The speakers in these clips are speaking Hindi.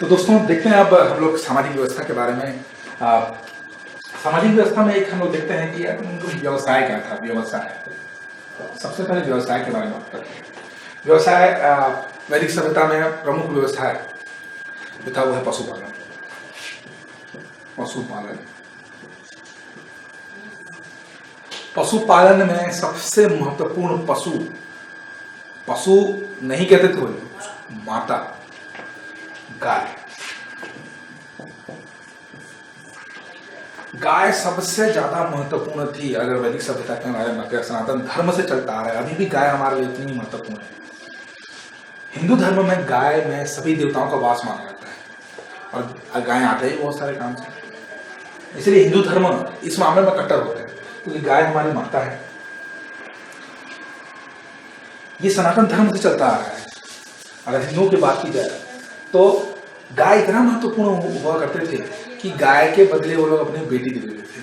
तो दोस्तों देखते हैं अब हम लोग सामाजिक व्यवस्था के बारे में। सामाजिक व्यवस्था में एक हम लोग देखते हैं कि यार व्यवसाय क्या था। व्यवसाय, सबसे पहले व्यवसाय के बारे में बात करते हैं। व्यवसाय वैदिक सभ्यता में प्रमुख व्यवसाय जो था वो है पशुपालन। पशुपालन पशुपालन में सबसे महत्वपूर्ण पशु नहीं कहते थे वो, माता गाय। गाय सबसे ज्यादा महत्वपूर्ण थी। अगर वैदिक सभ्यता के बारे में अगर सनातन धर्म से चलता आ रहा है, अभी भी गाय हमारे लिए इतनी महत्वपूर्ण है। हिंदू धर्म में गाय में सभी देवताओं का वास माना जाता है और गाय आते ही बहुत सारे काम से। इसलिए हिंदू धर्म इस मामले में कट्टर होते हैं क्योंकि गाय हमारी माता है। ये सनातन धर्म से चलता आ रहा है। अगर हिंदुओं की बात की जाए तो गाय इतना महत्वपूर्ण हुआ करते थे कि गाय के बदले वो लोग अपनी बेटी दे देते थे।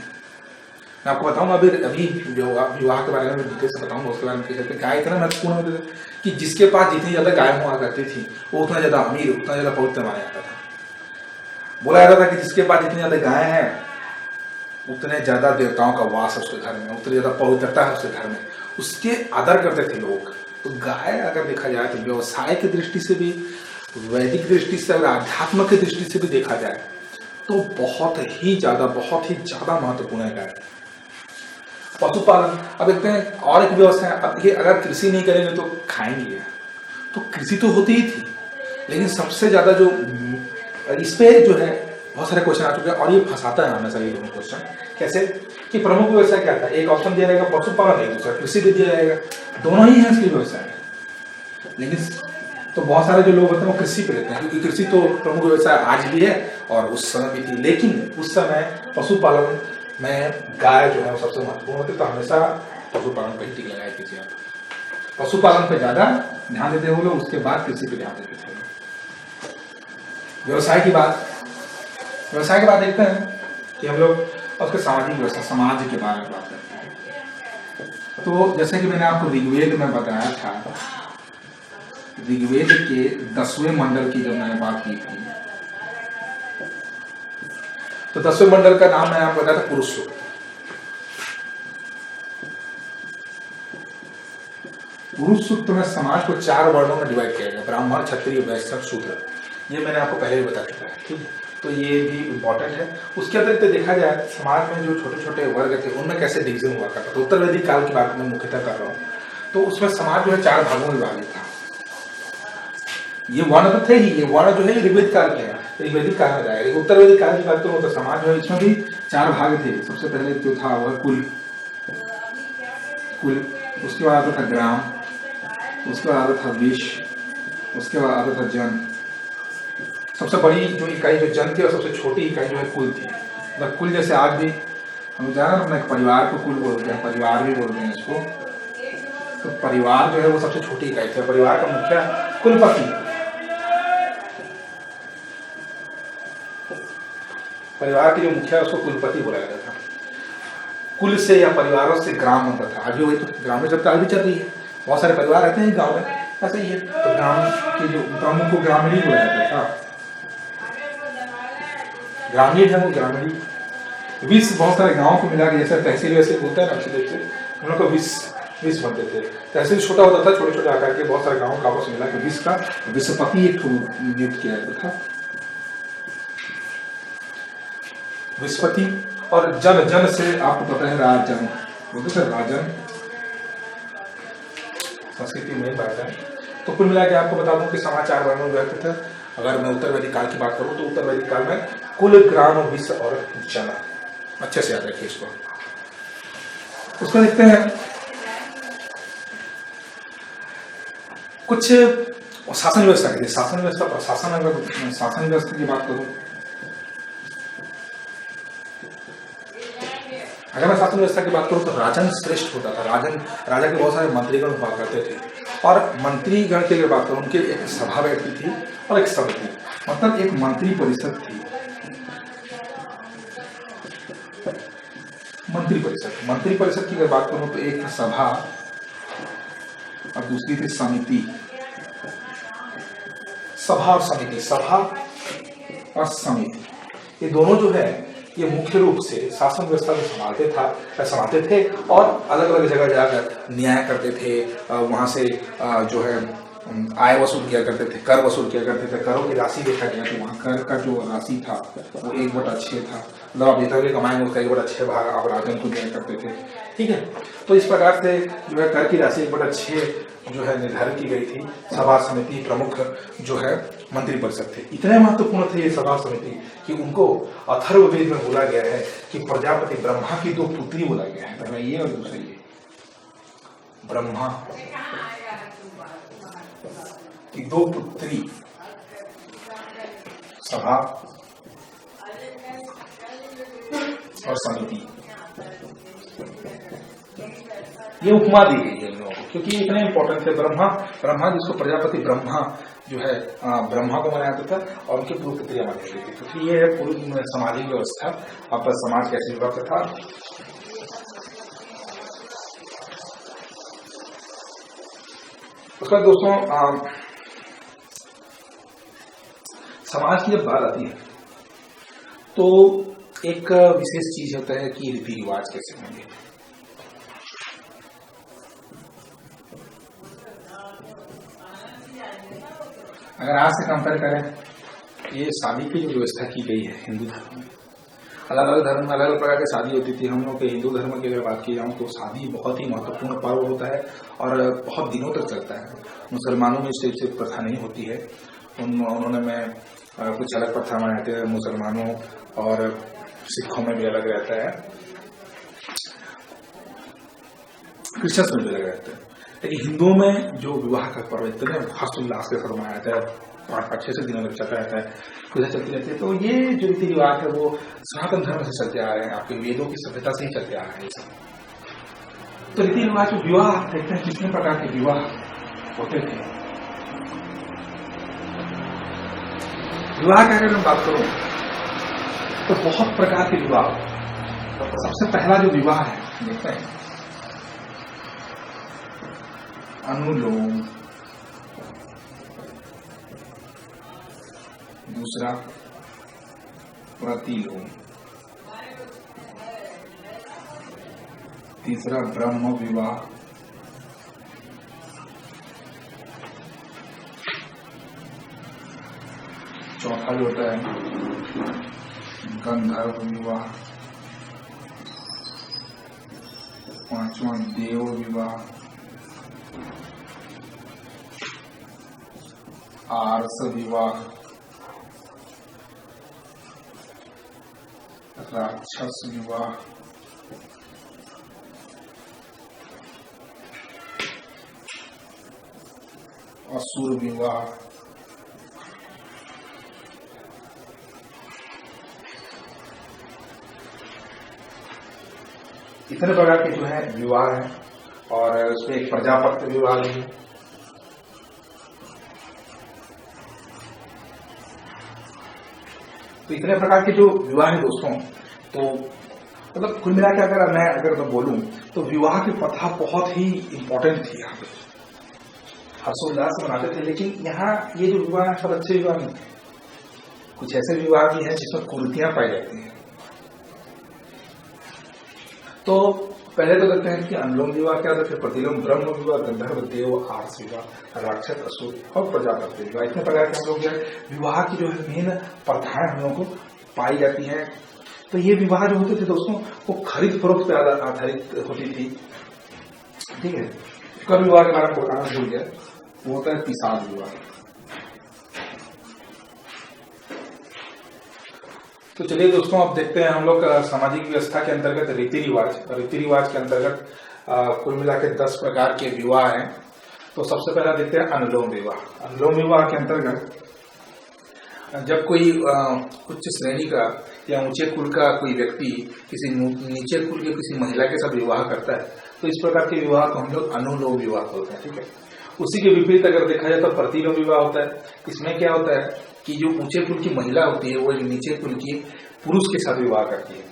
मैं आपको बताऊंगा अभी विवाह के बारे में डिटेल से बताऊंगा, उसके बारे में कहते गाय इतना महत्वपूर्ण होते थे कि जिसके पास जितनी ज्यादा गाय हुआ करती थी वो उतना ज्यादा अमीर, उतना ज्यादा पवित्र माना जाता था। बोला जाता था कि जिसके पास जितनी ज्यादा गाय है उतने ज्यादा देवताओं का वास है उसके घर में, उतनी ज्यादा पवित्रता है उसके घर में, उसके आदर करते थे लोग। तो गाय अगर देखा जाए तो व्यवसाय की दृष्टि से भी, वैदिक दृष्टि से और आध्यात्म की दृष्टि से भी देखा जाए तो बहुत ही ज्यादा महत्वपूर्ण है गाय। पशुपालन, अब देखते हैं और एक व्यवसाय। अब देखिए अगर कृषि नहीं करेंगे तो खाएंगे, तो कृषि तो होती ही थी, लेकिन सबसे ज्यादा जो इस पे जो है बहुत सारे क्वेश्चन आ चुके हैं और ये फंसाता है हमेशा ये दोनों क्वेश्चन। कैसे कि प्रमुख व्यवसाय क्या था, एक ऑप्शन दिया जाएगा पशुपालन, एक दूसरा कृषि भी दिया जाएगा, दोनों ही है इसके व्यवसाय। लेकिन तो बहुत सारे जो लोग होते हैं वो कृषि पे लेते हैं क्योंकि कृषि तो प्रमुख व्यवसाय आज भी है और उस समय भी थी। लेकिन उस समय पशुपालन में गाय जो है वो सबसे महत्वपूर्ण होती, तो हमेशा पशुपालन पर ही टिक लगाया कीजिए आप। पशुपालन पे ज्यादा ध्यान देते हैं वो लोग, उसके बाद कृषि पे ध्यान देते थे। व्यवसाय की बात देखते हैं कि हम लोग उसके सामाजिक व्यवस्था, समाज के बारे में बात करते हैं। तो जैसे कि मैंने आपको ऋग्वेद में बताया था, ऋग्वेद के 10वें मंडल की जब मैंने बात की थी तो 10वें मंडल का नाम मैंने आपको बताया था पुरुष सूक्त। पुरुष सूक्त में समाज को 4 वर्णों में डिवाइड किया गया, ब्राह्मण, क्षत्रिय, वैश्य, शूद्र। ये मैंने आपको पहले भी बता चुका है, ठीक है। तो ये भी इम्पोर्टेंट है। उसके अतिरिक्त देखा जाए समाज में जो छोटे छोटे वर्ग थे उनमें कैसे डिवीजन हुआ करता था। उत्तर वैदिक काल की बात मैं मुख्यतः कर रहा हूँ। तो उसमें समाज जो है 4 भागों में विभाजित था। ये वर्ण तो थे ही, ये वर्ण जो है ऋग्वेद काल के हैं, ऋग्वेदिक काल में जाएगा। उत्तर वैदिक काल की बात करूँ तो समाज जो है इसमें भी 4 भाग थे। सबसे पहले जो था वह कुल, उसके बाद आता था ग्राम, उसके बाद आता था विश्व, उसके बाद आता था जन। सबसे बड़ी जो इकाई जो जन थी और सबसे छोटी इकाई जो है कुल थी। मतलब कुल जैसे आज भी हम जाना अपने परिवार को कुल बोलते हैं, परिवार भी बोलते हैं इसको। तो परिवार जो है वो सबसे छोटी इकाई थी। परिवार का मुखिया कुलपति, परिवार के जो मुखिया उसको कुलपति बोला जाता था। कुल से या परिवारों से ग्राम बनता था। अभी वही तो ग्रामीण शब्द आज भी चल रही है, बहुत सारे परिवार रहते हैं गाँव में, ऐसा ही है। तो ग्राम के जो प्रमुख को ग्रामीण ही बोला जाता था। ग्रामीण है वो ग्रामीण। विश्व बहुत सारे गाँव को मिला के जैसे तहसील वैसे बोलते हैं ना, जैसे हम लोग को विश्व बनते थे। तहसील छोटा होता था, छोटे छोटे आकार के बहुत सारे गाँव का आपस मिला के विश्व का विश्वपति एक नियुक्त किया जाता था, विश्वपति। और जन से आपको पता है राजन बोलते थे, राजन संस्कृति में बात है। तो कुल मिला के आपको बता दूं कि समाज 4 वर्णों में व्यक्त थे। अगर मैं उत्तर वैदिक काल की बात करूं तो उत्तर वैदिक काल में कुल, ग्राम, विश्व और जन। अच्छे से याद रखिए इसको। उसमें देखते हैं कुछ शासन व्यवस्था के लिए। शासन व्यवस्था की बात करूं, अगर मैं शासन व्यवस्था की बात करूं तो राजन श्रेष्ठ होता था। राजा के बहुत सारे मंत्रीगण हुआ करते थे और मंत्रीगण के लिए बात करूं, उनके एक सभा बैठती थी और एक समिति, मतलब एक मंत्री परिषद थी। मंत्री परिषद की अगर बात करूं तो एक सभा और दूसरी थी समिति। सभा और समिति। सभा और समिति, ये दोनों जो है ये मुख्य रूप से शासन व्यवस्था को संभालते थे और अलग अलग जगह जाकर न्याय करते थे। वहां से जो है आय वसूल किया करते थे, कर वसूल किया करते थे। करों की राशि देखा गया तो वहाँ कर का जो राशि था वो 1/6 था, मतलब आप जितना भी कमाएंगे उसका 1/6 भाग आप राजन को दिया करते थे। ठीक है, तो इस प्रकार से जो है कर की राशि 1/6 जो है निर्धारित की गई थी। सभा समिति प्रमुख जो है मंत्रिपरिषद थे। इतने महत्वपूर्ण थे ये सभा समिति कि उनको अथर्ववेद में बोला गया है कि प्रजापति ब्रह्मा की 2 पुत्री बोला गया है, पहला ये और दूसरा ये। ब्रह्मा की 2 पुत्री सभा और समिति, ये उपमा दी गई है इन लोगों को क्योंकि इतने इंपॉर्टेंट थे। ब्रह्मा जिसको प्रजापति ब्रह्मा जो है ब्रह्मा को माना जाता था और उनकी पूर्व पुत्रियां मानी जाती थी। क्योंकि ये है पूरी सामाजिक व्यवस्था, अब समाज कैसे विभक्त था। उसका दोस्तों समाज की जब बात आती है तो एक विशेष चीज होता है कि रीति रिवाज कैसे होंगे। अगर आज से कंपेयर करें, ये शादी की जो व्यवस्था की गई है हिंदू धर्म में, अलग अलग धर्म में अलग अलग प्रकार की शादी होती थी। हम लोग के हिंदू धर्म की अगर बात की जाऊँ तो शादी बहुत ही महत्वपूर्ण पर्व होता है और बहुत दिनों तक चलता है। मुसलमानों में इस टाइप से प्रथा नहीं होती है, उन्होंने में कुछ अलग प्रथा मनाते हैं। मुसलमानों और सिखों में भी अलग रहता है, क्रिश्चियंस में भी अलग रहता है। लेकिन हिंदुओं में जो विवाह का पर्व इतने हर्षोल्लास के साथ मनाया जाता है, 5-6 दिनों तक चलता रहता है, पूजा चलती रहती है। तो ये जो रीति रिवाज है वो सनातन धर्म से चलते आ रहे हैं, आपके वेदों की सभ्यता से ही चलते आ रहे हैं। तो रीति रिवाज जो विवाह देखते हैं कितने प्रकार के विवाह होते थे। विवाह की अगर मैं बात करूं तो बहुत प्रकार के विवाह। तो सबसे पहला जो विवाह है देखते हैं अनुलोम, दूसरा प्रतिलोम, तीसरा ब्रह्म विवाह, चौथा जो होता है गंधर्व विवाह, पांचवा देव विवाह, आर्ष विवाह, राक्षस विवाह, असुर विवाह, इतने प्रकार के जो है विवाह है। और उसमें एक प्रजापत्य विवाह भी है। तो इतने प्रकार के जो विवाह है दोस्तों, तो मतलब कुल मिला के अगर मैं बोलूं तो विवाह की प्रथा बहुत ही इंपॉर्टेंट थी। यहाँ पे हर्षोल्लास से मनाते थे, लेकिन यहाँ ये जो विवाह है सब अच्छे विवाह नहीं थे। कुछ ऐसे विवाह भी हैं जिसमें कुरीतियां पाई जाती हैं। तो पहले तो देखते हैं कि अनुलोम विवाह क्या था, फिर प्रतिलोम, ब्रह्म विवाह, गंधर्व, देव, आर्ष विवाह, राक्षस, असुर और प्रजापति विवाह। इतने प्रकार के हम लोग जो है विवाह की जो है मेन प्रथाएं हम लोगों को पाई जाती हैं। तो ये विवाह जो होते थे दोस्तों वो खरीद फरोख्त पे आधारित होती थी। ठीक है, कर विवाह के बारे में बताना भूल गया, वो होता है पिशाच विवाह। तो चलिए दोस्तों, अब देखते हैं हम लोग सामाजिक व्यवस्था के अंतर्गत रीति रिवाज के अंतर्गत कुल मिला के 10 प्रकार के विवाह हैं। तो सबसे पहला देखते हैं अनुलोम विवाह। अनुलोम विवाह के अंतर्गत जब कोई उच्च श्रेणी का या ऊंचे कुल का कोई व्यक्ति किसी नीचे कुल की किसी महिला के साथ विवाह करता है तो इस प्रकार के विवाह को हम लोग अनुलोम विवाह बोलते हैं। ठीक है, उसी के विपरीत अगर देखा जाए तो प्रतिलोम विवाह होता है। इसमें क्या होता है कि जो ऊंचे कुल की महिला होती है वो नीचे कुल की पुरुष के साथ विवाह करती है।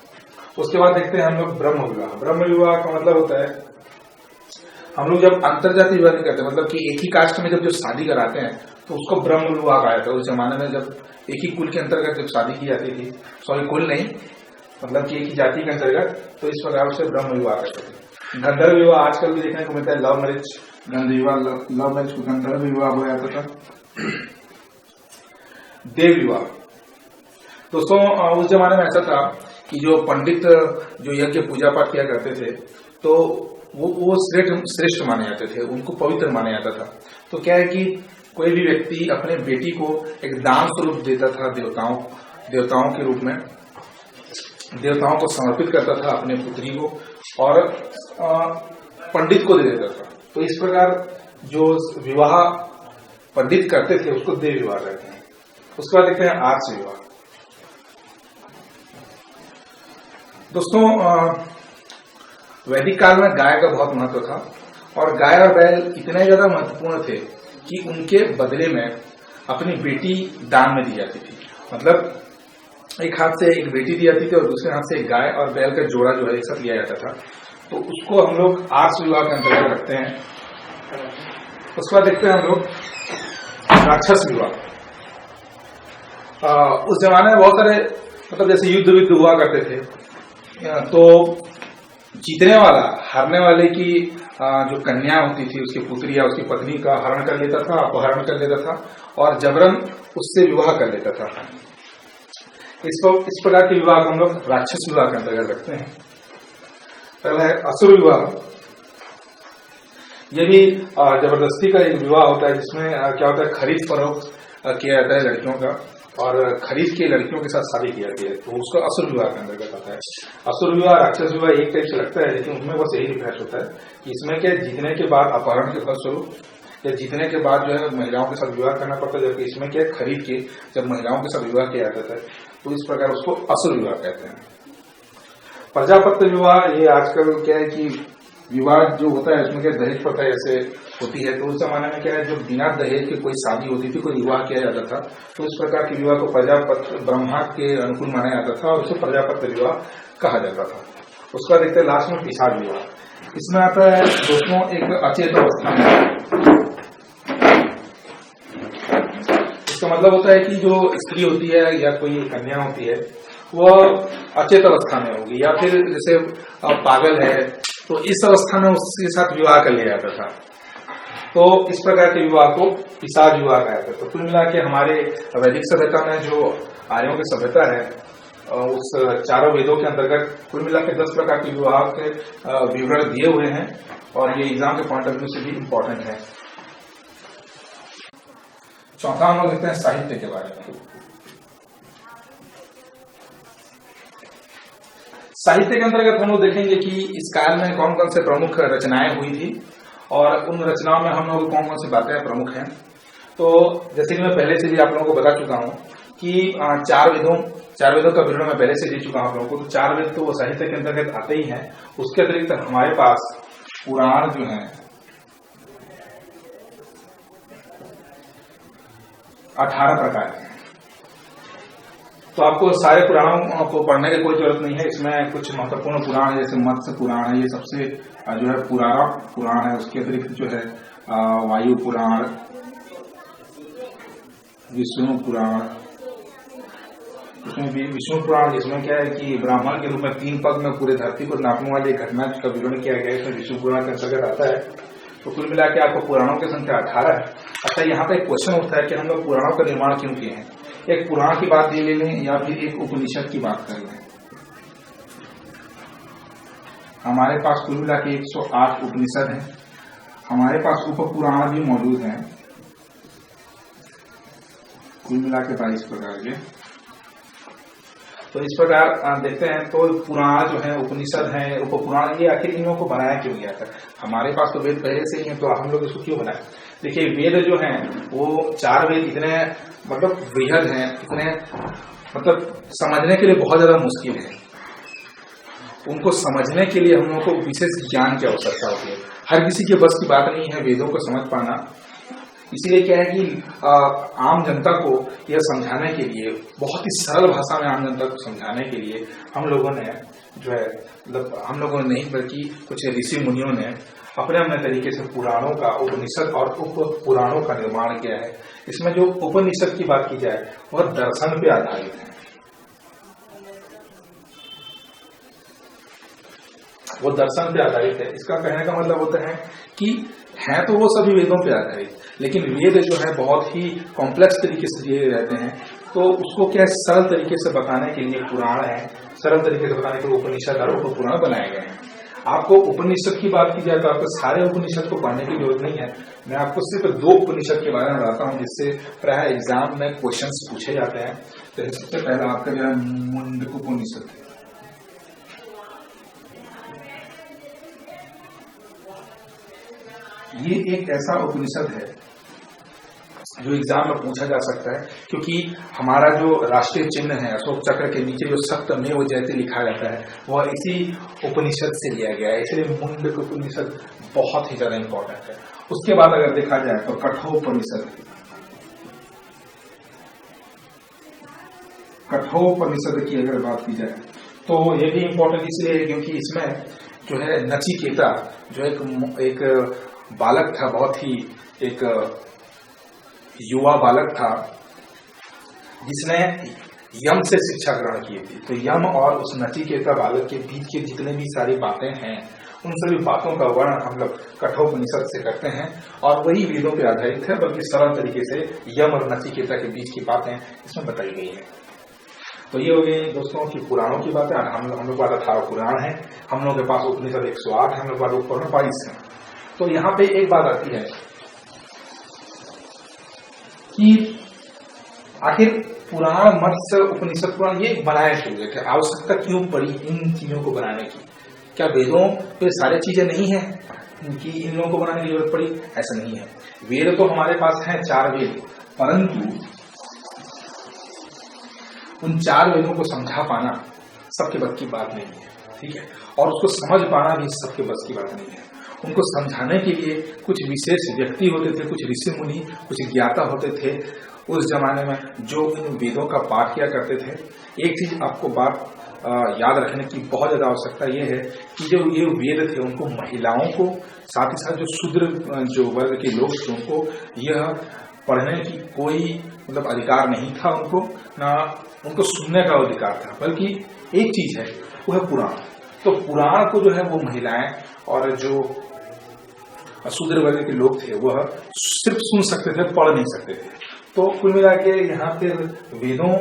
उसके बाद देखते हैं हम लोग ब्रह्म विवाह। ब्रह्म विवाह का मतलब होता है हम लोग जब अंतरजातीय विवाह नहीं करते, मतलब कि एक ही कास्ट में जब जो शादी कराते हैं तो उसको ब्रह्म विवाह कहा जाता है। उस जमाने में जब एक ही कुल के अंतर्गत जब शादी की जाती थी, सॉरी कुल नहीं, मतलब कि एक ही जाति के अंतर्गत, तो इस प्रकार से ब्रह्म विवाह करते थे। गंधर्व विवाह आजकल भी देखने को मिलता है, लव मैरिज, गंध विवाह, लव मैरिज को गंधर्व विवाह हो जाता था। देव विवाह, दोस्तों उस जमाने में ऐसा था कि जो पंडित जो यज्ञ पूजा पाठ किया करते थे तो वो श्रेष्ठ माने जाते थे, उनको पवित्र माना जाता था। तो क्या है कि कोई भी व्यक्ति अपने बेटी को एक दान स्वरूप देता था, देवताओं के रूप में देवताओं को समर्पित करता था अपने पुत्री को, और पंडित को दे देता था। तो इस प्रकार जो विवाह पंडित करते थे उसको देव विवाह कहते हैं। उसके बाद देखते हैं आर्ष विवाह। दोस्तों वैदिक काल में गाय का बहुत महत्व था, और गाय और बैल इतने ज्यादा महत्वपूर्ण थे कि उनके बदले में अपनी बेटी दान में दी जाती थी। मतलब एक हाथ से एक बेटी दी जाती थी और दूसरे हाथ से एक गाय और बैल का जोड़ा जो है एक साथ लिया जाता था। तो उसको हम लोग आर्ष विवाह के अंतर्गत रखते हैं। उसके बाद देखते हैं हम लोग राक्षस विवाह। उस जमाने में बहुत सारे, मतलब जैसे युद्ध हुआ करते थे, तो जीतने वाला हारने वाले की जो कन्या होती थी, उसकी पुत्री या उसकी पत्नी का हरण कर लेता था, अपहरण कर लेता था और जबरन उससे विवाह कर लेता था। इस प्रकार के विवाह को हम लोग राक्षस विवाह के अंतर्गत रखते हैं। पहला है असुर विवाह। यह भी जबरदस्ती का एक विवाह होता है, जिसमें क्या होता है, खरीद फरोख्त किया जाता है लड़कियों का, और खरीद के लड़कियों के साथ शादी की जाती है, तो उसको असुर विवाह के अंतर्गत आता है। असुर विवाह राक्षस विवाह एक टाइप से लगता है, लेकिन उनमें बस यही डिफरेंस होता है कि इसमें क्या जीतने के बाद अपहरण के फलस्वरूप या जीतने के बाद जो है महिलाओं के साथ विवाह करना पड़ता है, जबकि इसमें क्या खरीद के जब महिलाओं के साथ विवाह किया जाता है, तो इस प्रकार उसको असुर विवाह कहते हैं। प्रजापत्य विवाह, ये आजकल क्या है कि विवाह जो होता है उसमें क्या दहेज प्रथा ऐसे होती है। तो उस जमाने में क्या है, जब बिना दहेज के कोई शादी होती थी, कोई विवाह किया जाता था, तो इस प्रकार के विवाह को प्रजापत्य, ब्रह्मा के अनुकूल माना जाता था और उसे प्रजापत्य विवाह कहा जाता था। उसका देखते हैं लास्ट में पिशाच विवाह। इसमें आता है दोस्तों एक अचेत अवस्था में, इसका मतलब होता है कि जो स्त्री होती है या कोई कन्या होती है वह अचेत अवस्था में होगी, या फिर जैसे पागल है तो इस अवस्था में उसके साथ विवाह कर लिया जाता था। तो इस प्रकार के विवाह को पिशाच विवाह कहा जाता है। तो कुल मिला के हमारे वैदिक सभ्यता में जो आर्यों की सभ्यता है, उस चारों वेदों के अंतर्गत कुल मिला के 10 प्रकार के विवाह के विवरण दिए हुए हैं, और ये एग्जाम के पॉइंट ऑफ व्यू से भी इम्पोर्टेंट है। चौथा हम लोग देखते हैं साहित्य के बारे में। साहित्य के अंतर्गत हम लोग देखेंगे कि इस काल में कौन कौन से प्रमुख रचनाएं हुई थी, और उन रचनाओं में हम लोग कौन कौन सी बातें प्रमुख हैं। तो जैसे कि मैं पहले से भी आप लोगों को बता चुका हूं कि चार वेदों का विवरण मैं पहले से दे चुका हूं आप लोगों को। तो 4 वेद तो वो साहित्य के अंतर्गत आते ही हैं। उसके अतिरिक्त हमारे पास पुराण जो है 18 प्रकार के हैं। तो आपको सारे पुराणों को पढ़ने की कोई जरूरत नहीं है। इसमें कुछ महत्वपूर्ण पुराण जैसे मत्स्य पुराण है, ये सबसे जो है पुराण है। उसके अतिरिक्त जो है वायु पुराण, विष्णु पुराण, उसमें भी विष्णु पुराण, जिसमें क्या है कि ब्राह्मण के रूप में 3 पग में पूरे धरती को नापने वाली घटना का विवरण किया गया है, इसमें विष्णु पुराण के अंतर्गत आता है। तो कुल मिला के आपको पुराणों की संख्या 18 है। अच्छा, यहाँ पे एक क्वेश्चन उठता है कि हम लोग पुराणों का निर्माण क्यों किए हैं। एक पुराण की बात ले लें या फिर एक उपनिषद की बात कर लें। हमारे पास कुल मिला के 108 उपनिषद हैं। हमारे पास उप पुराण भी मौजूद हैं, कुल मिला के 22 प्रकार के। तो इस प्रकार देखते हैं तो पुराण जो है, उपनिषद है, उप पुराण, ये आखिर इन लोगों को बनाया क्यों गया था। हमारे पास तो वेद पहले से ही है, तो हम लोग इसको क्यों बनाए। देखिए वेद जो हैं वो 4 वेद इतने मतलब वृहद हैं, इतने मतलब समझने के लिए बहुत ज्यादा मुश्किल है। उनको समझने के लिए हम लोगों को विशेष ज्ञान की आवश्यकता होती है। हर किसी के बस की बात नहीं है वेदों को समझ पाना। इसीलिए क्या है कि आम जनता को यह समझाने के लिए, बहुत ही सरल भाषा में आम जनता को समझाने के लिए हम लोगों ने जो है, मतलब हम लोगों ने नहीं बल्कि कुछ ऋषि मुनियों ने अपने अपने तरीके से पुराणों का, उपनिषद और उप पुराणों का निर्माण किया है। इसमें जो उपनिषद की बात की जाए वह दर्शन पे आधारित है, वो दर्शन पे आधारित है। इसका कहने का मतलब होता है कि है तो वो सभी वेदों पे आधारित, लेकिन वेद जो है बहुत ही कॉम्प्लेक्स तरीके से दिए रहते हैं, तो उसको क्या सरल तरीके से बताने के लिए पुराण है, सरल तरीके से बताने के लिए उपनिषद और उप पुराण बनाए गए हैं। आपको उपनिषद की बात की जाए तो आपको सारे उपनिषद को पढ़ने की जरूरत नहीं है। मैं आपको सिर्फ 2 उपनिषद के बारे में बताता हूँ जिससे प्राय एग्जाम में क्वेश्चंस पूछे जाते हैं। तो सबसे पहला आपका जो है मुंडक उपनिषद है। ये एक ऐसा उपनिषद है जो एग्जाम में पूछा जा सकता है, क्योंकि हमारा जो राष्ट्रीय चिन्ह है अशोक चक्र के नीचे जो सप्तमेव जयते लिखा रहता है वह इसी उपनिषद से लिया गया है, इसलिए मुंडक उपनिषद बहुत ही ज्यादा इंपॉर्टेंट है। उसके बाद अगर देखा जाए तो कठोपनिषद, कठोपनिषद की अगर बात की जाए तो ये भी इंपॉर्टेंट इसलिए है क्योंकि इसमें जो है नचिकेता जो एक बालक था, बहुत ही एक युवा बालक था जिसने यम से शिक्षा ग्रहण की थी। तो यम और उस नचिकेता बालक के बीच के जितने भी सारी बातें हैं उन सभी बातों का वर्णन हम लोग कठोपनिषद से करते हैं और वही वेदों पे आधारित है, बल्कि सरल तरीके से यम और नचिकेता के बीच की बातें इसमें बताई गई है। तो ये हो गई दोस्तों की पुराणों की बातें। हम लोग के पास 18 पुराण है, हम लोग के पास उपनिषद 108 है, हम लोग के पास उपपुराण 22 है। तो यहाँ पे एक बात आती है कि आखिर पुराण, मत्स्य, उपनिषद, पुराण ये बनाए क्यों गए थे, आवश्यकता क्यों पड़ी इन चीजों को बनाने की? क्या वेदों पे सारी चीजें नहीं है कि इन लोगों को बनाने की जरूरत पड़ी? ऐसा नहीं है। वेद तो हमारे पास हैं 4 वेद, परंतु उन 4 वेदों को समझा पाना सबके बस की बात नहीं है, ठीक है, और उसको समझ पाना भी सबके बस की बात नहीं है। उनको समझाने के लिए कुछ विशेष व्यक्ति होते थे, कुछ ऋषि मुनि, कुछ ज्ञाता होते थे उस जमाने में जो इन वेदों का पाठ किया करते थे। एक चीज आपको बात याद रखने की बहुत ज्यादा आवश्यकता यह है कि जो ये वेद थे उनको महिलाओं को, साथ ही साथ जो शूद्र जो वर्ग के लोग थे उनको यह पढ़ने की कोई मतलब अधिकार नहीं था, उनको ना उनको सुनने का अधिकार था, बल्कि एक चीज है वो है पुराण। तो पुराण को जो है वो महिलाएं और जो शूद्र वर्ग के लोग थे वह सिर्फ सुन सकते थे, पढ़ नहीं सकते थे। तो कुल मिला के यहाँ पे वेदों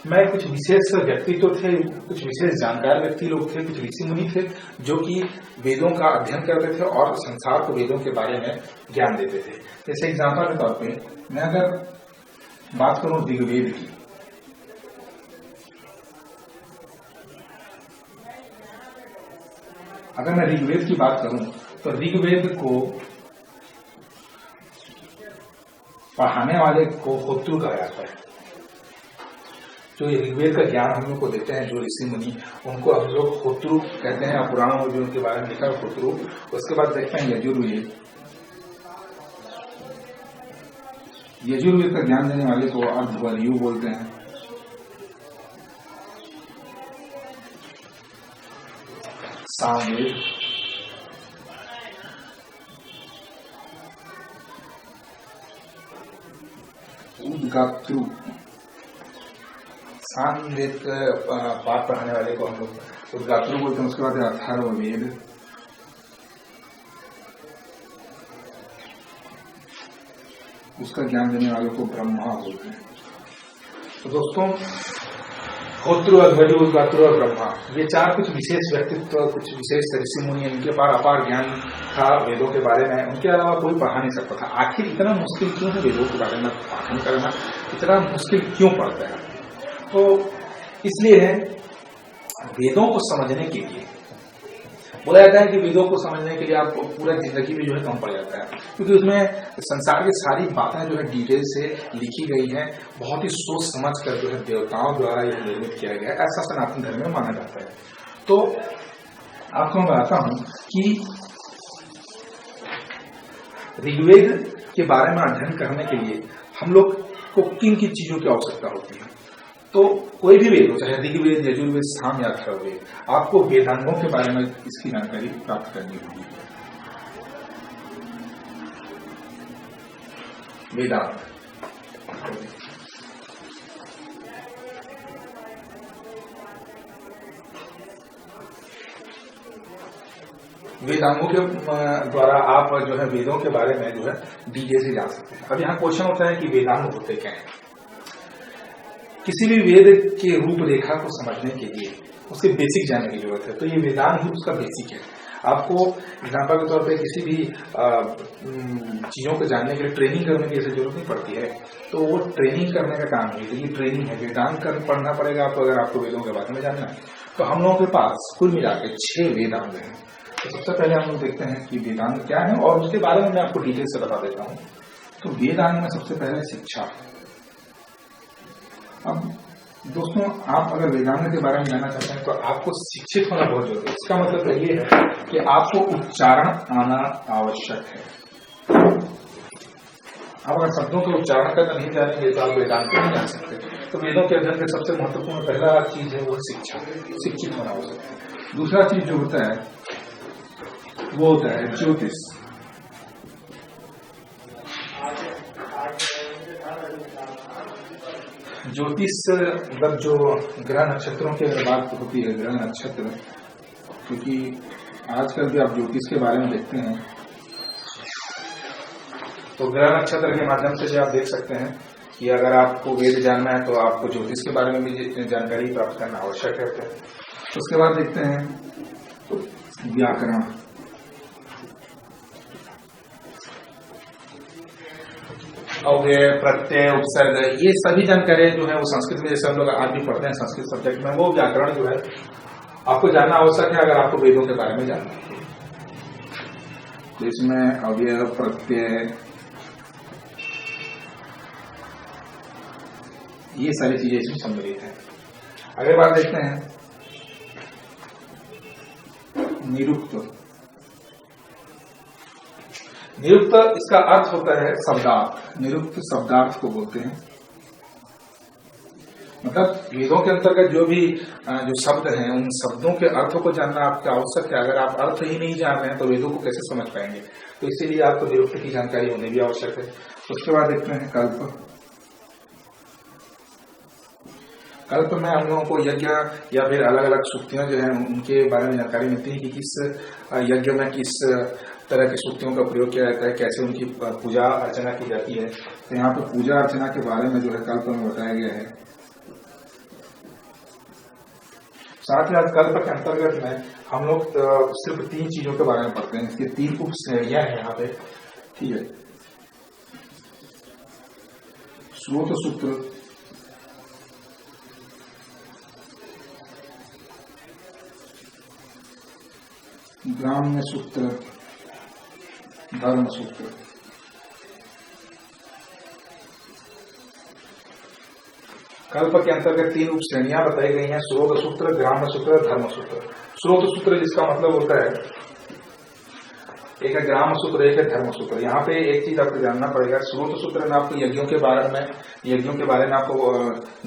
में कुछ विशेष व्यक्तित्व थे, कुछ विशेष जानकार व्यक्ति लोग थे, कुछ ऋषि मुनि थे जो कि वेदों का अध्ययन करते थे और संसार को वेदों के बारे में ज्ञान देते थे। जैसे एग्जाम्पल के तौर पे मैं अगर बात करूं ऋग्वेद की, अगर मैं ऋग्वेद की बात करूं तो ऋग्वेद को पढ़ाने वाले को होतृ कहा जाता है। जो ऋग्वेद का ज्ञान हम लोग को देते हैं जो ऋषि मुनि, उनको हम लोग होतृ कहते हैं। पुराणों में भी उनके बारे में लिखा है होतृ। उसके बाद देखते हैं यजुर्वेद। यजुर्वेद का ज्ञान देने वाले को अर्धवर्यु बोलते हैं। सामवेद, उद्गात्रु, सामवेद पाठ पढ़ाने वाले को हम लोग उद्गात्रु बोलते हैं। उसके बाद अथर्ववेद, उसका ज्ञान देने वालों को ब्रह्मा बोलते हैं। तो दोस्तों होतृ, अध्वर्यु, उद्गात्रु और ब्रह्मा, ये 4 कुछ विशेष व्यक्तित्व, कुछ विशेष ऋषि मुनि, उनके पास अपार ज्ञान था वेदों के बारे में। उनके अलावा कोई पढ़ा नहीं सकता था। आखिर इतना मुश्किल क्यों है वेदों के बारे में पाठन करना, इतना मुश्किल क्यों पड़ता है? तो इसलिए है वेदों को समझने के लिए बोला जाता है कि वेदों को समझने के लिए आप पूरा जिंदगी में जो है कम पड़ जाता है, क्योंकि उसमें संसार की सारी बातें जो है डिटेल से लिखी गई हैं, बहुत ही सोच समझ कर जो है देवताओं द्वारा यह निर्मित किया गया है, ऐसा सनातन धर्म में माना जाता है। तो आपको मैं बताता हूं कि ऋग्वेद के बारे में अध्ययन करने के लिए हम लोग को किन किन चीजों की आवश्यकता होती है। तो कोई भी वेद हो, चाहे ऋग्वेद, यजुर्वेद, साम या अथर्ववेद, आपको वेदांगों के बारे में इसकी जानकारी प्राप्त करनी होगी। वेदांत। वेदांगों के द्वारा आप जो है वेदों के बारे में जो है डीजे से जान सकते हैं। अब यहाँ क्वेश्चन होता है कि वेदांग होते क्या हैं। किसी भी वेद के रूपरेखा को समझने के लिए उसके बेसिक जानने की जरूरत है, तो ये वेदांग ही उसका बेसिक है। आपको एग्जाम्पल के तौर पे किसी भी चीजों को जानने के लिए ट्रेनिंग करने की जरूरत नहीं पड़ती है, तो वो ट्रेनिंग करने का काम है, तो ये ट्रेनिंग है। वेदांत पढ़ना पड़ेगा आपको अगर आपको वेदों के बारे में जानना है। तो हम लोगों के पास कुल मिला के 6 वेदांग हैं। तो सबसे पहले हम लोग देखते हैं कि वेदांग क्या है और उसके बारे में मैं आपको डिटेल से बता देता हूँ। तो वेदांग में सबसे पहले शिक्षा। अब दोस्तों, आप अगर वेदांग के बारे में जानना चाहते हैं तो आपको शिक्षित होना बहुत जरूरी है। इसका मतलब तो ये है कि आपको उच्चारण आना आवश्यक है। आप अगर शब्दों के उच्चारण करना नहीं जानेंगे तो आप वेदांत को नहीं जान सकते। तो वेदों के अध्ययन के सबसे महत्वपूर्ण पहला चीज है वो शिक्षा, शिक्षित होना आवश्यक है। दूसरा चीज जो होता है वो होता है ज्योतिष। ज्योतिष मतलब जो ग्रह नक्षत्रों की अगर बात होती है, ग्रह नक्षत्र, क्योंकि आजकल भी आप ज्योतिष के बारे में देखते हैं तो ग्रह नक्षत्र के माध्यम से जो आप देख सकते हैं कि अगर आपको वेद जानना है तो आपको ज्योतिष के बारे में भी जानकारी प्राप्त करना आवश्यक है। उसके बाद देखते हैं व्याकरण। अव्यय, प्रत्यय, उपसर्ग, ये सभी जानकारी जो है वो संस्कृत में, जैसे हम लोग आज भी पढ़ते हैं संस्कृत सब्जेक्ट में, वो व्याकरण जो है आपको जानना आवश्यक है अगर आपको वेदों के बारे में जानना है। तो इसमें अव्यय, प्रत्यय, ये सारी चीजें इसमें सम्मिलित है। अगली बात देखते हैं निरुक्त। निरुक्त इसका अर्थ होता है शब्दार्थ। निरुक्त शब्दार्थ को बोलते हैं। मतलब वेदों के अंतर्गत जो शब्द हैं उन शब्दों के अर्थों को जानना आपका आवश्यक है। अगर आप अर्थ ही नहीं जान रहे हैं तो वेदों को कैसे समझ पाएंगे। तो इसीलिए आपको निरुक्त की जानकारी होनी भी आवश्यक है। उसके बाद देखते हैं कल्प। कल्प में हम लोगों को यज्ञ या फिर अलग अलग सूक्तियां जो है उनके बारे में जानकारी मिलती है कि किस यज्ञ में किस तरह की सूक्तियों का प्रयोग किया जाता है, कैसे उनकी पूजा अर्चना की जाती है। तो यहाँ पे पूजा अर्चना के बारे में जो है कल्प में बताया गया है। साथ ही साथ कल्प के अंतर्गत में हम लोग सिर्फ 3 चीजों के बारे में पढ़ते हैं। इसकी 3 उप श्रेणियां हैं यहाँ पे, ठीक है। स्रोत सूत्र, ग्राम्य सूत्र, धर्म सूत्र। कल्प के अंतर्गत 3 उप श्रेणियां बताई गई हैं, स्रोत सूत्र, ग्राम्य सूत्र, धर्म सूत्र। स्रोत सूत्र जिसका मतलब होता है, एक है ग्राम्य सूत्र, एक है धर्म सूत्र। यहाँ पे एक चीज आपको जानना पड़ेगा, स्रोत सूत्र में आपको यज्ञों के बारे में आपको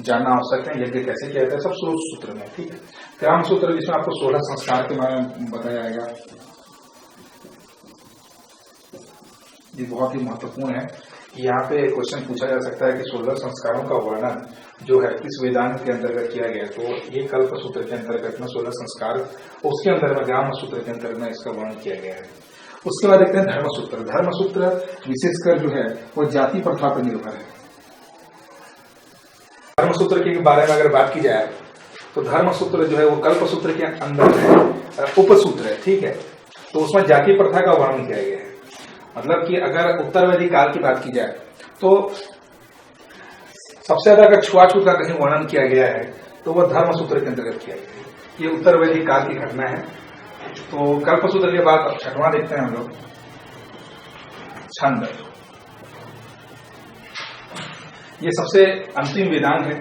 जानना आवश्यक है, यज्ञ कैसे किया जाता है, सब स्रोत सूत्र में, ठीक है। ग्राम्य सूत्र जिसमें आपको 16 संस्कार के बारे में बताया जाएगा। ये बहुत ही महत्वपूर्ण है। यहाँ पे क्वेश्चन पूछा जा सकता है कि 16 संस्कारों का वर्णन जो है किस वेदांत के अंतर्गत किया गया। तो ये कल्प सूत्र के अंतर्गत में 16 संस्कार, उसके अंदर में ग्राम्य सूत्र के अंतर्गत में इसका वर्णन किया गया है। उसके बाद देखते हैं धर्म सूत्र। धर्म सूत्र विशेषकर जो है वो जाति प्रथा पर निर्भर है। धर्म सूत्र के बारे में अगर बात की जाए तो धर्म सूत्र जो है वो कल्प सूत्र के अंदर है, उपसूत्र है, ठीक है। तो उसमें जाति प्रथा का वर्णन किया गया है। मतलब कि अगर उत्तर वैदिक काल की बात की जाए तो सबसे ज्यादा अगर छुआछूत का कहीं वर्णन किया गया है तो वह धर्म सूत्र के अंतर्गत किया गया है। ये उत्तर वैदिक काल की घटना है। तो कल्प सूत्र के बाद अब छठवां देखते हैं हम लोग, छंद। ये सबसे अंतिम वेदांग है।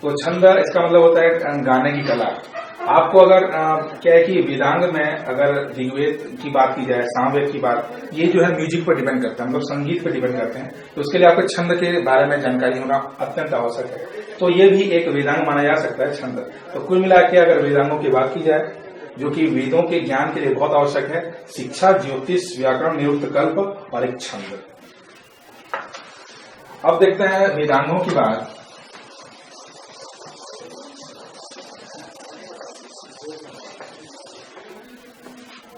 तो छंद इसका मतलब होता है गाने की कला। आपको अगर क्या है कि वेदांग में अगर ऋग्वेद की बात की जाए, सामवेद की बात, ये जो है म्यूजिक पर डिपेंड करता है, मतलब संगीत पर डिपेंड करते हैं। तो उसके लिए आपको छंद के बारे में जानकारी होना अत्यंत आवश्यक है। तो ये भी एक वेदांग माना जा सकता है, छंद। तो कुल मिला के अगर वेदांगों की बात की जाए जो कि वेदों के ज्ञान के लिए बहुत आवश्यक है, शिक्षा, ज्योतिष, व्याकरण, निरुक्त, कल्प और एक छंद। अब देखते हैं वेदांगों की बात।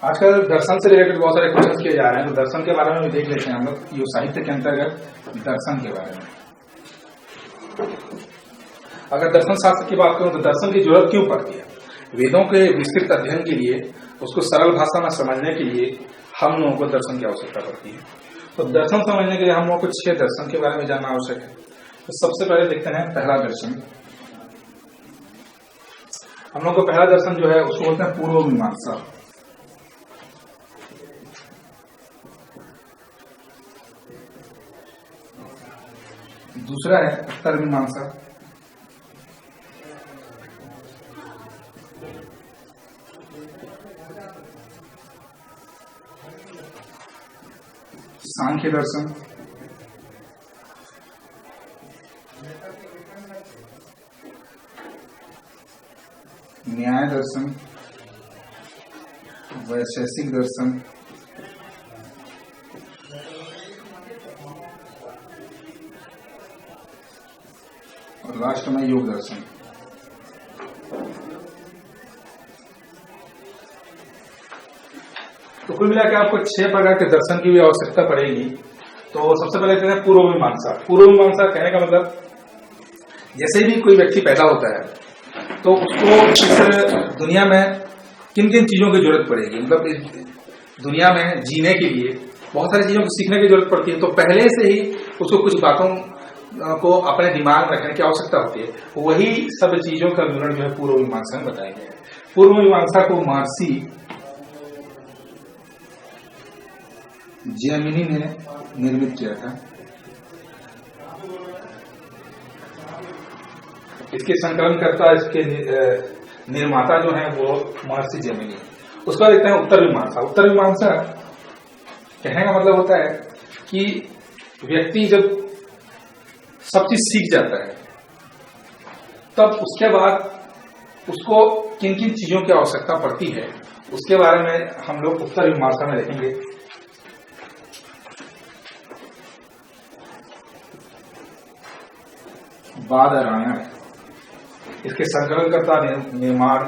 आजकल दर्शन से रिलेटेड बहुत सारे क्वेश्चन किए जा रहे हैं, तो दर्शन के बारे में भी देख लेते हैं हम लोग योग साहित्य के अंतर्गत दर्शन के बारे में। अगर दर्शन शास्त्र की बात करूं तो दर्शन की जरूरत क्यों पड़ती है? वेदों के विस्तृत अध्ययन के लिए, उसको सरल भाषा में समझने के लिए हम लोगों को दर्शन की आवश्यकता पड़ती है। तो दर्शन समझने के लिए हम लोगों को 6 दर्शन के बारे में जानना आवश्यक है। तो सबसे पहले देखते हैं पहला दर्शन। हम लोग को पहला दर्शन जो है उसको बोलते हैं पूर्व मीमांसा। दूसरा है उत्तर मीमांसा। सांख्य दर्शन। न्याय दर्शन। वैशेषिक दर्शन। और लास्ट में योग दर्शन। तो कुल मिलाकर आपको 6 प्रकार के दर्शन की भी आवश्यकता पड़ेगी। तो सबसे पहले कहते हैं पूर्व मीमांसा। पूर्व मीमांसा कहने का मतलब, जैसे भी कोई व्यक्ति पैदा होता है तो उसको इस दुनिया में किन किन चीजों की जरूरत पड़ेगी, मतलब इस दुनिया में जीने के लिए बहुत सारी चीजों को सीखने की जरूरत पड़ती है। तो पहले से ही उसको कुछ बातों को अपने दिमाग में रखने की आवश्यकता होती है। वही सब चीजों का विवरण जो है पूर्व मीमांसा में बताया गया है। पूर्व मीमांसा को महर्षि जैमिनी ने निर्मित किया था। इसके संकलनकर्ता, इसके निर्माता जो है वो महर्षि जैमिनी। उसका देखते हैं उत्तर मीमांसा। उत्तर मीमांसा कहने का मतलब होता है कि व्यक्ति जब सब चीज सीख जाता है तब उसके बाद उसको किन किन चीजों की आवश्यकता पड़ती है उसके बारे में हम लोग उत्तर मीमांसा में देखेंगे। बादरायण, इसके संकलनकर्ता निर्माण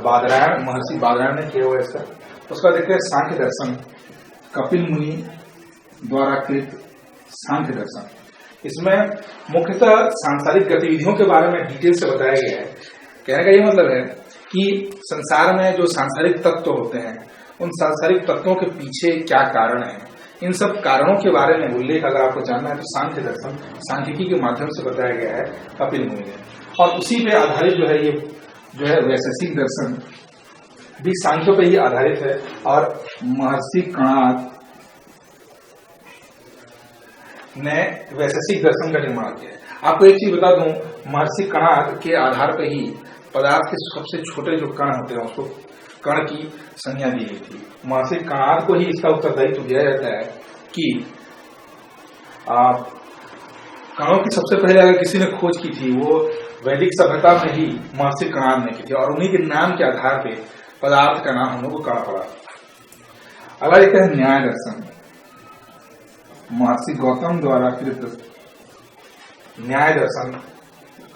बादरायण, महर्षि बादरायण ने किया हुआ इसका। उसका देखते हैं सांख्य दर्शन। कपिल मुनि द्वारा कृत सांख्य दर्शन। इसमें मुख्यतः सांसारिक गतिविधियों के बारे में डिटेल से बताया गया है। कहने का ये मतलब है कि संसार में जो सांसारिक तत्व होते हैं उन सांसारिक तत्वों के पीछे क्या कारण है, इन सब कारणों के बारे में उल्लेख अगर आपको जानना है तो सांख्य दर्शन, सांख्यिकी के माध्यम से बताया गया है कपिल मुनि ने। और उसी पे आधारित जो है ये जो है वैशेषिक दर्शन भी सांख्यों पे ही आधारित है। और महर्षि कणाद ने वैशेषिक दर्शन का निर्माण किया है। आपको एक चीज बता दूं, महर्षि कणाद के आधार पर ही पदार्थ के सबसे छोटे जो कण होते हैं उसको कण की संज्ञा दी गई थी। महर्षि कणाद को ही इसका उत्तरदायित्व दिया जाता है कि कणों की सबसे पहले अगर किसी ने खोज की थी वो वैदिक सभ्यता में ही महर्षि कणाद ने की थी। और उन्हीं के नाम के आधार पे पदार्थ का नाम हम लोग को कण पड़ा। अगला देखते हैं न्याय दर्शन। महर्षि गौतम द्वारा कृत न्याय दर्शन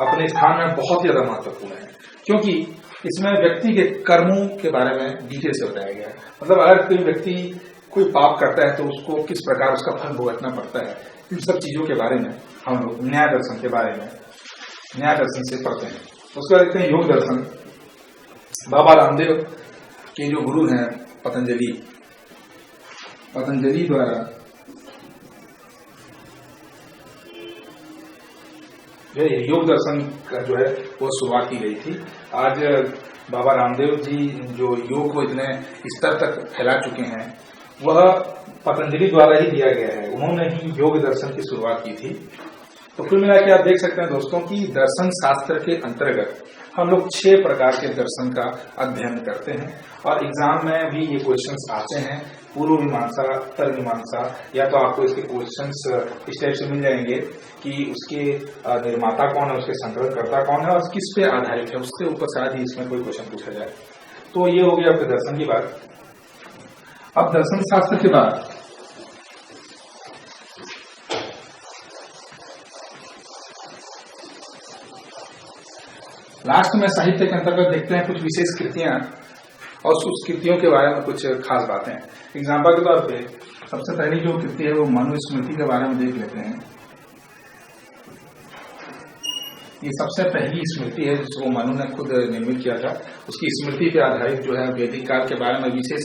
अपने स्थान में बहुत ज्यादा महत्वपूर्ण है, क्योंकि इसमें व्यक्ति के कर्मों के बारे में डिटेल से बताया गया है। मतलब अगर कोई व्यक्ति कोई पाप करता है तो उसको किस प्रकार उसका फल भुगतना पड़ता है, इन सब चीजों के बारे में हम लोग न्याय दर्शन के बारे में न्याय दर्शन से पढ़ते हैं। उसके बाद देखते हैं योग दर्शन। बाबा रामदेव के जो गुरु हैं पतंजलि द्वारा जो योग दर्शन का जो है वो शुरुआत की गई थी। आज बाबा रामदेव जी जो योग को इतने स्तर तक फैला चुके हैं वह पतंजलि द्वारा ही दिया गया है। उन्होंने ही योग दर्शन की शुरुआत की थी। तो कुल मिला के आप देख सकते हैं दोस्तों कि दर्शन शास्त्र के अंतर्गत हम लोग 6 प्रकार के दर्शन का अध्ययन करते हैं और एग्जाम में भी ये क्वेश्चंस आते हैं। पूर्व मीमांसा, उत्तर मीमांसा, या तो आपको इसके क्वेश्चंस इस टाइप से मिल जाएंगे कि उसके निर्माता कौन है, उसके संकलनकर्ता कौन है और किस पे आधारित है, उससे ऊपर शायद ही इसमें कोई क्वेश्चन पूछा जाए। तो ये हो गया आपके दर्शन की बात। अब दर्शन शास्त्र के बाद लास्ट में साहित्य के अंतर्गत देखते हैं कुछ विशेष कृतियां और उस कृतियों के बारे में कुछ खास बातें। एग्जाम्पल के तौर पे सबसे पहली जो कृति है वो मनुस्मृति के बारे में देख लेते हैं। ये सबसे पहली स्मृति है जिसको मनु ने खुद निर्मित किया था। उसकी स्मृति पे आधारित जो है वैदिक काल के बारे में विशेष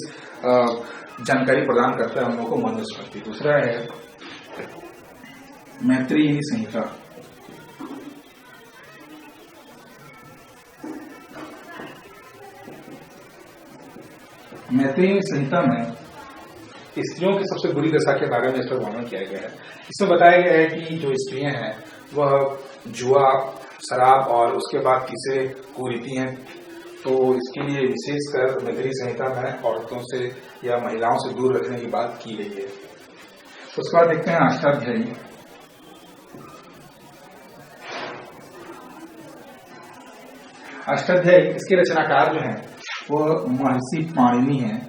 जानकारी प्रदान करता है हम लोगों को मनुस्मृति। दूसरा है मैत्रेयी संहिता। मैत्रेयी संहिता में स्त्रियों की सबसे बुरी दशा के बारे में इस पर वर्णन किया गया है। इसमें बताया गया है कि जो स्त्रियां हैं वह जुआ, शराब और उसके बाद तीसरे कुरीति हैं। तो इसके लिए विशेषकर मैत्रेयी संहिता में औरतों से या महिलाओं से दूर रखने की बात की गई है। उसके बाद देखते हैं अष्टाध्यायी। अष्टाध्यायी इसके रचनाकार जो हैं वो महर्षि पाणिनि हैं।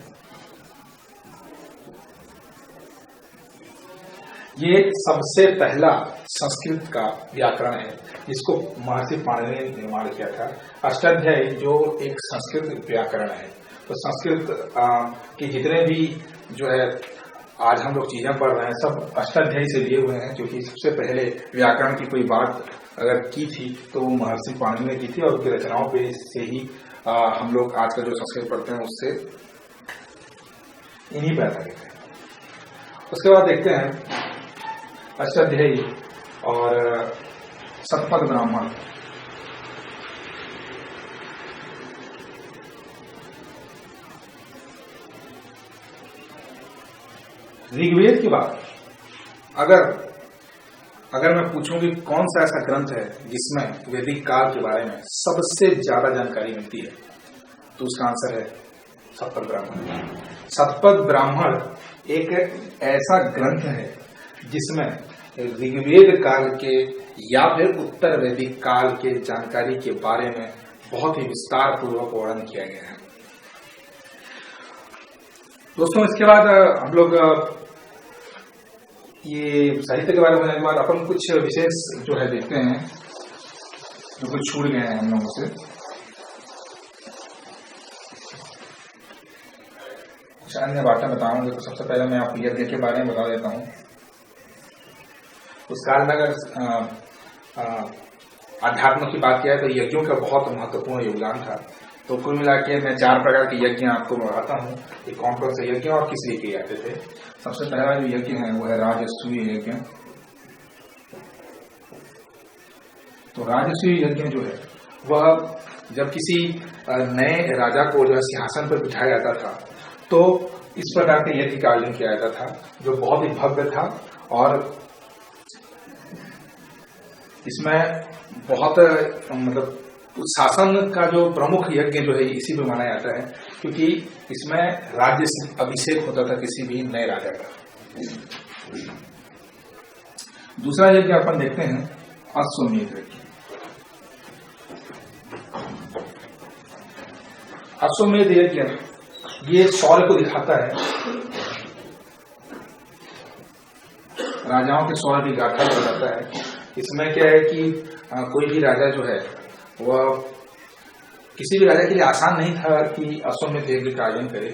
ये सबसे पहला संस्कृत का व्याकरण है जिसको महर्षि पाणिनि ने निर्माण किया था। अष्टाध्यायी जो एक संस्कृत व्याकरण है, तो संस्कृत के जितने भी जो है आज हम लोग चीजें पढ़ रहे हैं सब अष्टाध्यायी से लिए हुए हैं, क्योंकि सबसे पहले व्याकरण की कोई बात अगर की थी तो वो महर्षि पाणिनि ने की थी और उनकी रचनाओं पे से ही हम लोग आज का जो संस्कृत पढ़ते हैं उससे इन्हीं पे आधारित है। उसके बाद देखते हैं अष्टाध्यायी और शतपथ ब्राह्मण। ऋग्वेद की बात अगर मैं पूछूं कि कौन सा ऐसा ग्रंथ है जिसमें वैदिक काल के बारे में सबसे ज्यादा जानकारी मिलती है, तो उसका आंसर है शतपथ ब्राह्मण। शतपथ ब्राह्मण एक ऐसा ग्रंथ है जिसमें ऋग्वेद काल के या फिर उत्तर वैदिक काल के जानकारी के बारे में बहुत ही विस्तार पूर्वक वर्णन किया गया है। दोस्तों इसके बाद हम लोग ये साहित्य के बारे में एक बार अपन कुछ विशेष जो है देखते हैं जो कुछ छूट गए हैं हम लोगों से। कुछ अन्य बातें बताऊंगे तो सबसे पहले मैं आपको यज्ञ के बारे में बता देता हूँ। उस काल में अगर अध्यात्म की बात किया है तो यज्ञों का बहुत महत्वपूर्ण योगदान था। तो कुल मिला के मैं 4 प्रकार के यज्ञ आपको बताता हूँ कि कौन कौन से यज्ञ और किस लिए किए जाते थे। सबसे पहला जो यज्ञ है वो है राजसूय यज्ञ। तो राजसूय यज्ञ जो है वह जब किसी नए राजा को जो है सिंहासन पर बिठाया जाता था तो इस प्रकार के यज्ञ का आयोजन किया जाता था जो बहुत ही भव्य था और इसमें बहुत मतलब शासन का जो प्रमुख यज्ञ जो है इसी में माना जाता है, क्योंकि इसमें राज्य अभिषेक होता था किसी भी नए राजा का। दूसरा यज्ञ अपन देखते हैं अश्वमेध यज्ञ। अश्वमेध यज्ञ ये शौर्य को दिखाता है, राजाओं के शौर्य की गाथा बताता है। इसमें क्या है कि कोई भी राजा जो है वह किसी भी राजा के लिए आसान नहीं था कि अश्वमेध यज्ञ का आयोजन करे।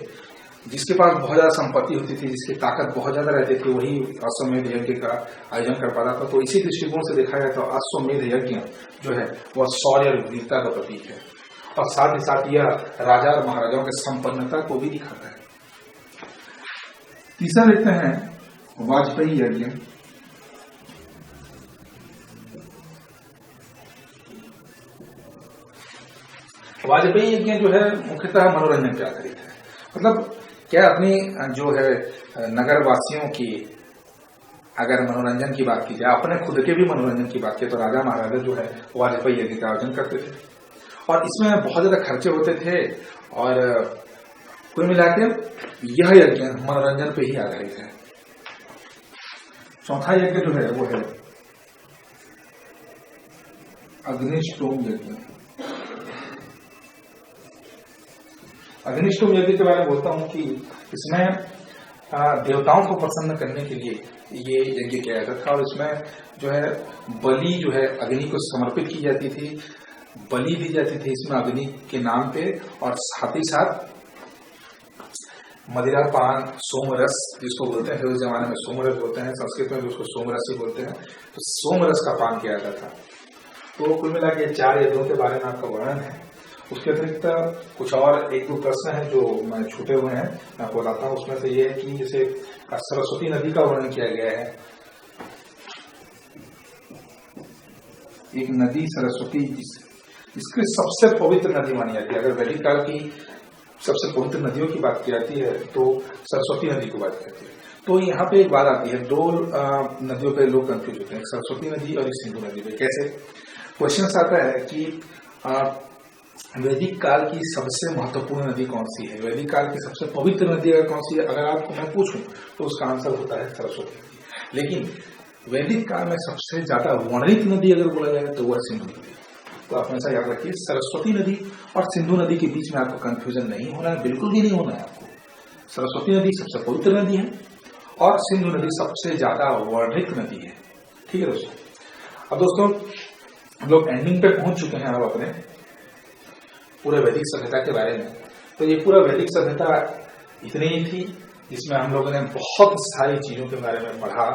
जिसके पास बहुत ज्यादा संपत्ति होती थी, जिसकी ताकत बहुत ज्यादा रहती थी, वही अश्वमेध यज्ञ का आयोजन कर पाता था। तो इसी दृष्टिकोण से देखा जाए तो अश्वमेध यज्ञ जो है वह शौर्य और वीरता का प्रतीक है और साथ ही साथ यह राजा और महाराजाओं की संपन्नता को भी दिखाता है। तीसरा देखते हैं वाजपेयी यज्ञ। वाजपेयी यज्ञ जो है मुख्यतः मनोरंजन पे आधारित है। मतलब क्या अपनी जो है नगर वासियों की अगर मनोरंजन की बात की जाए, अपने खुद के भी मनोरंजन की बात की, तो राजा महाराजा जो है वाजपेयी यज्ञ का आयोजन करते थे और इसमें बहुत ज्यादा खर्चे होते थे और कुल मिलाकर यह यज्ञ मनोरंजन पे ही आधारित है। चौथा यज्ञ जो है वो है अग्निष्टोम यज्ञ। अग्निष्टोम यज्ञ के बारे में बोलता हूं कि इसमें देवताओं को प्रसन्न करने के लिए ये यज्ञ किया जाता था और इसमें जो है बलि जो है अग्नि को समर्पित की जाती थी बलि दी जाती थी इसमें अग्नि के नाम पे, और साथ ही साथ मदिरा पान, सोमरस जिसको बोलते हैं, उस जमाने में सोमरस बोलते हैं, संस्कृत में भी उसको सोमरस ही बोलते हैं, तो सोमरस का पान किया जाता था। तो कुल मिला के 4 यज्ञों के बारे में आपका वर्णन है। उसके अतिरिक्त कुछ और 1-2 प्रश्न हैं जो मैं छूटे हुए हैं, मैं आपको बताता हूँ। उसमें से ये है कि जैसे सरस्वती नदी का वर्णन किया गया है। एक नदी सरस्वती, इसकी सबसे पवित्र नदी मानी जाती है। अगर वैदिक काल की सबसे पवित्र नदियों की बात की जाती है तो सरस्वती नदी की बात करती है। तो यहाँ पे एक बात आती है, 2 नदियों पे लोग कंफ्यूज होते हैं, सरस्वती नदी और सिंधु नदी पे। कैसे? क्वेश्चन आता है कि वैदिक काल की सबसे महत्वपूर्ण नदी कौन सी है, वैदिक काल की सबसे पवित्र नदी अगर कौन सी है, अगर आपको मैं पूछूं तो उसका आंसर होता है सरस्वती नदी। लेकिन वैदिक काल में सबसे ज्यादा वर्णित नदी अगर बोला जाए तो वह सिंधु नदी। तो आप हमेशा याद रखिए, सरस्वती नदी और सिंधु नदी के बीच में आपको कंफ्यूजन नहीं होना है, बिल्कुल भी नहीं होना है आपको। सरस्वती नदी सबसे पवित्र नदी है और सिंधु नदी सबसे ज्यादा वर्णित नदी है। ठीक है दोस्तों। अब दोस्तों हम लोग एंडिंग पे पहुंच चुके हैं अब अपने पूरे वैदिक सभ्यता के बारे में। तो ये पूरा वैदिक सभ्यता इतनी ही थी, जिसमें हम लोगों ने बहुत सारी चीजों के बारे में पढ़ा,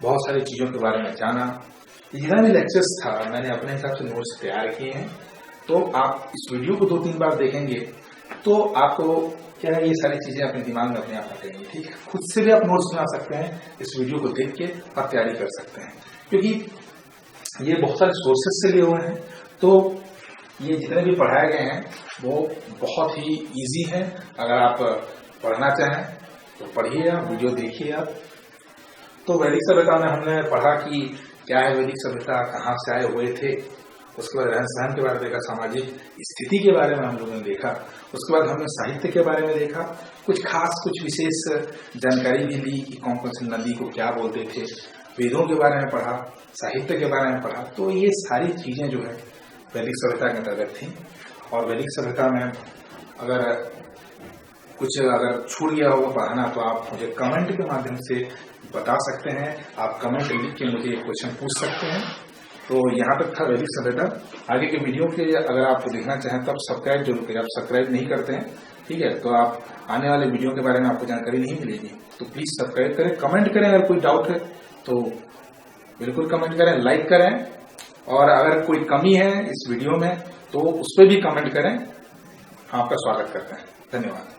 बहुत सारी चीजों के बारे में जाना। जितना भी लेक्चर्स था मैंने अपने हिसाब से नोट्स तैयार किए हैं। तो आप इस वीडियो को 2-3 बार देखेंगे तो आपको क्या है, ये सारी चीजें अपने दिमाग में अपने आप आ जाएंगी। ठीक है, खुद से भी आप नोट्स बना सकते हैं, इस वीडियो को देख के आप तैयारी कर सकते हैं, क्योंकि ये बहुत सारे सोर्सेस से लिए हुए हैं। तो ये जितने भी पढ़ाए गए हैं वो बहुत ही इजी है। अगर आप पढ़ना चाहें तो पढ़िए, आप वीडियो देखिए आप। तो वैदिक सभ्यता में हमने पढ़ा कि क्या है वैदिक सभ्यता, कहाँ से आए हुए थे, उसके बाद रहन सहन के बारे में देखा, सामाजिक स्थिति के बारे में हम लोगों ने देखा, उसके बाद हमने साहित्य के बारे में देखा, कुछ विशेष जानकारी भी ली कि कौन कौन सी नदी को क्या बोलते थे, वेदों के बारे में पढ़ा, साहित्य के बारे में पढ़ा। तो ये सारी चीजें जो है वैदिक सभ्यता के अंतर्गत थी। और वैदिक सभ्यता में अगर कुछ छूट गया होगा पढ़ाना तो आप मुझे कमेंट के माध्यम से बता सकते हैं। आप कमेंट लिख के मुझे क्वेश्चन पूछ सकते हैं। तो यहाँ तक था वैदिक सभ्यता। आगे के वीडियो के अगर आप देखना चाहें तब सब्सक्राइब जरूर करें। आप सब्सक्राइब नहीं करते हैं, ठीक है, तो आप आने वाले वीडियो के बारे में आपको जानकारी नहीं मिलेगी। तो प्लीज सब्सक्राइब करें, कमेंट करें, अगर कोई डाउट है तो बिल्कुल कमेंट करें, लाइक करें, और अगर कोई कमी है इस वीडियो में तो उस पर भी कमेंट करें। आपका स्वागत करते हैं। धन्यवाद।